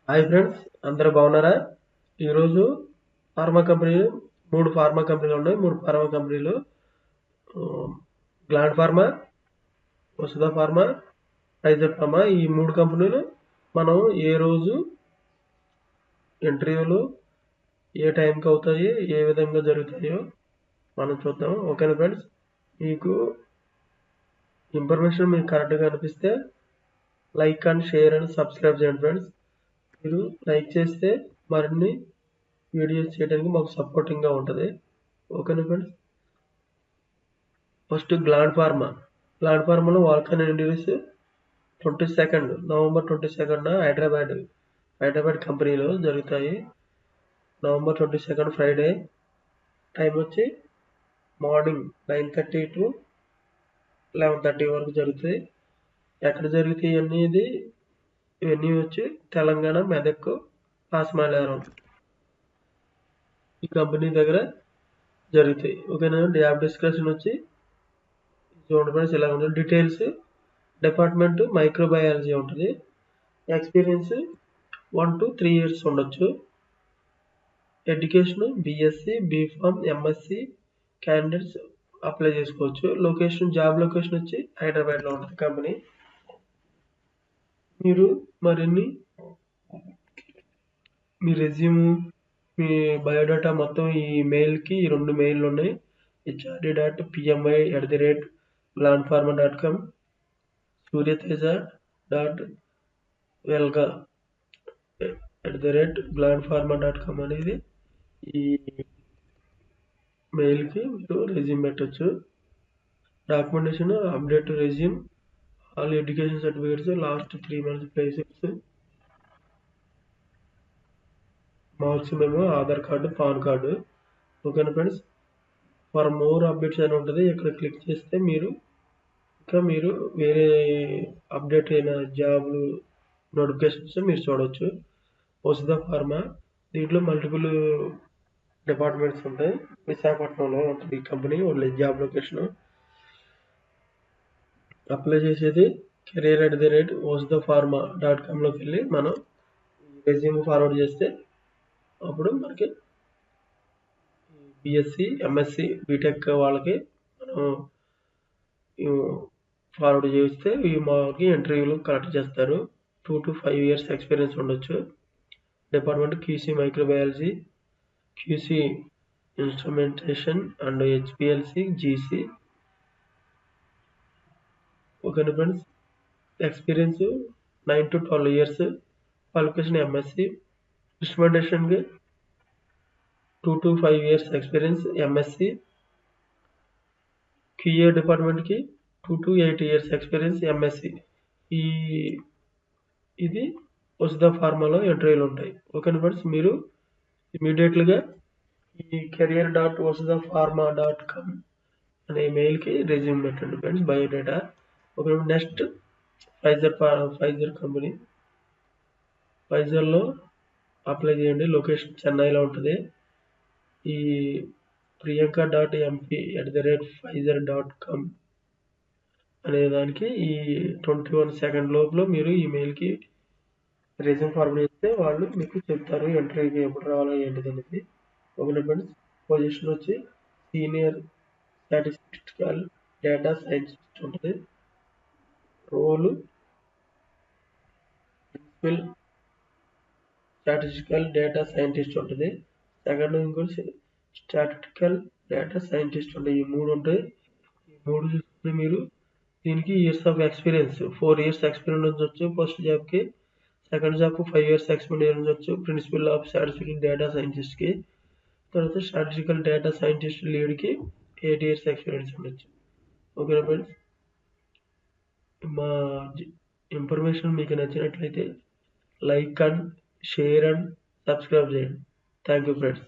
Hi friends, అందరూ బాగున్నారా? ఈరోజు ఫార్మా కంపెనీలు 3 ఫార్మా కంపెనీలు ఉన్నాయి. 3 ఫార్మా కంపెనీలు గ్లాండ్ ఫార్మా, వసుధ ఫార్మా, ఫైజర్ ఫార్మా. ఈ 3 కంపెనీలు మనం ఏ రోజు ఇంటర్వ్యూలు ఏ టైంకి అవుతాయి, ఏ విధంగా జరుగుతాయో మనం చూద్దాం. ఓకేనా ఫ్రెండ్స్? మీకు ఇన్ఫర్మేషన్ మీకు కరెక్ట్గా అనిపిస్తే like and share and subscribe చేయండి ఫ్రెండ్స్. మీరు లైక్ చేస్తే మరిన్ని వీడియోస్ చేయడానికి మాకు సపోర్టింగ్గా ఉంటుంది. ఓకేనా ఫ్రెండ్స్? ఫస్ట్ గ్లాండ్ ఫార్మాలో వాల్కన్ ఇంట్రడ్యూస్ నవంబర్ 22 హైదరాబాద్ కంపెనీలో జరుగుతాయి. November 22 Friday. టైం వచ్చి మార్నింగ్ 9:30 to 11:30 వరకు జరుగుతాయి. ఎక్కడ జరుగుతాయి అనేది ఇవన్నీ వచ్చి తెలంగాణ, మెదక్, పాస్మాలారం ఈ కంపెనీ దగ్గర జరుగుతాయి. ఓకేనా? జాబ్ డిస్కషన్ వచ్చి చూడండి ఫ్రెండ్స్, ఇలా ఉంటుంది. డీటెయిల్స్ డిపార్ట్మెంట్ మైక్రోబయాలజీ ఉంటుంది. ఎక్స్పీరియన్స్ 1 to 3 years ఉండొచ్చు. Education BSc, B Pharm, MSc candidates apply చేసుకోవచ్చు. జాబ్ లొకేషన్ వచ్చి హైదరాబాద్లో ఉంటుంది కంపెనీ. మీరు మరిన్ని మీ రెజ్యూమ్, మీ బయోడేటా మొత్తం ఈ మెయిల్కి, ఈ 2 మెయిల్లు ఉన్నాయి. hrd.pmi@glandpharma.com, suryateja.velga@glandpharma.com అనేది ఈ మెయిల్కి మీరు రెజ్యూమ్ పెట్టచ్చు. Documentation update resume, all education certificates, last 3 months pay slips, marks మేము ఆధార్ కార్డు, పాన్ కార్డు. ఓకేనా ఫ్రెండ్స్? ఫర్ మోర్ అప్డేట్స్ అని ఉంటుంది. ఇక్కడ క్లిక్ చేస్తే మీరు వేరే అప్డేట్ అయిన జాబ్లు నోటిఫికేషన్స్ మీరు చూడవచ్చు. వసుధ ఫార్మా, దీంట్లో మల్టిపుల్ డిపార్ట్మెంట్స్ ఉంటాయి. విశాఖపట్నంలో ఉంటుంది ఈ కంపెనీ జాబ్ లొకేషన్. అప్లై చేసేది career@wasudhapharma.com వెళ్ళి మనం రెజ్యూమ్ ఫార్వర్డ్ చేస్తే అప్పుడు మనకి బీఎస్సీ, ఎంఎస్సి, బీటెక్ వాళ్ళకి మనం ఫార్వర్డ్ చేస్తే మాకి ఇంటర్వ్యూలు కలెక్ట్ చేస్తారు. 2 to 5 years ఎక్స్పీరియన్స్ ఉండొచ్చు. Department QC microbiology, QC instrumentation and HPLC, GC. ఓకేనా friends? Experience 9 to 12 years. Qualification MSc. ఇన్స్ట్రుమెంటేషన్కి 2 to 5 years experience MSc. QA డిపార్ట్మెంట్కి 2 to 8 years ఎక్స్పీరియన్స్ ఎంఎస్సి. ఇది వసుధ ఫార్మాలో ఇంటర్వ్యూలు ఉంటాయి. ఓకేనా ఫ్రెండ్స్? మీరు ఇమీడియట్గా ఈ career.wasudhapharma.com అనే మెయిల్కి రెజ్యూమ్ పెట్టండి friends, biodata. Okay. Next Pfizer company. ఫైజర్లో అప్లై చేయండి. లొకేషన్ చెన్నైలో ఉంటుంది. ఈ priyanka.mp@pfizer.com అనే దానికి ఈ 21 seconds లోపల మీరు ఈ మెయిల్కి రెజ్యూమ్ ఫార్వర్డ్ చేస్తే వాళ్ళు మీకు చెప్తారు ఇంటర్వ్యూకి ఎప్పుడు రావాలో ఏంటిది అనేది. ఓకేనా ఫ్రెండ్స్? పొజిషన్ వచ్చి సీనియర్ స్టాటిస్టికల్ డేటా సైంటిస్ట్ ఉంటుంది. Role principal statistical data scientist ఉంటుంది. సెకండ్ ఇంకోటి స్టాటిస్టికల్ డేటా సైంటిస్ట్ ఉంటాయి. ఈ 3 ఉంటాయి. ఈ 3 చూసుకుంటే మీరు దీనికి years of experience 4 years experience ఉండొచ్చు. ఫస్ట్ జాబ్కి. సెకండ్ జాబ్కి 5 years ఎక్స్పీరియన్స్ ఉండొచ్చు. ప్రిన్సిపల్ ఆఫ్ స్టాటిస్టికల్ డేటా సైంటిస్ట్కి. తర్వాత స్టాటిస్టికల్ డేటా సైంటిస్ట్ లీడ్కి 8 years ఎక్స్పీరియన్స్ ఉండొచ్చు. ఓకేనా ఫ్రెండ్స్? మా ఇన్ఫర్మేషన్ మీకు నచ్చినట్లయితే like and share and subscribe చేయండి. Thank you friends.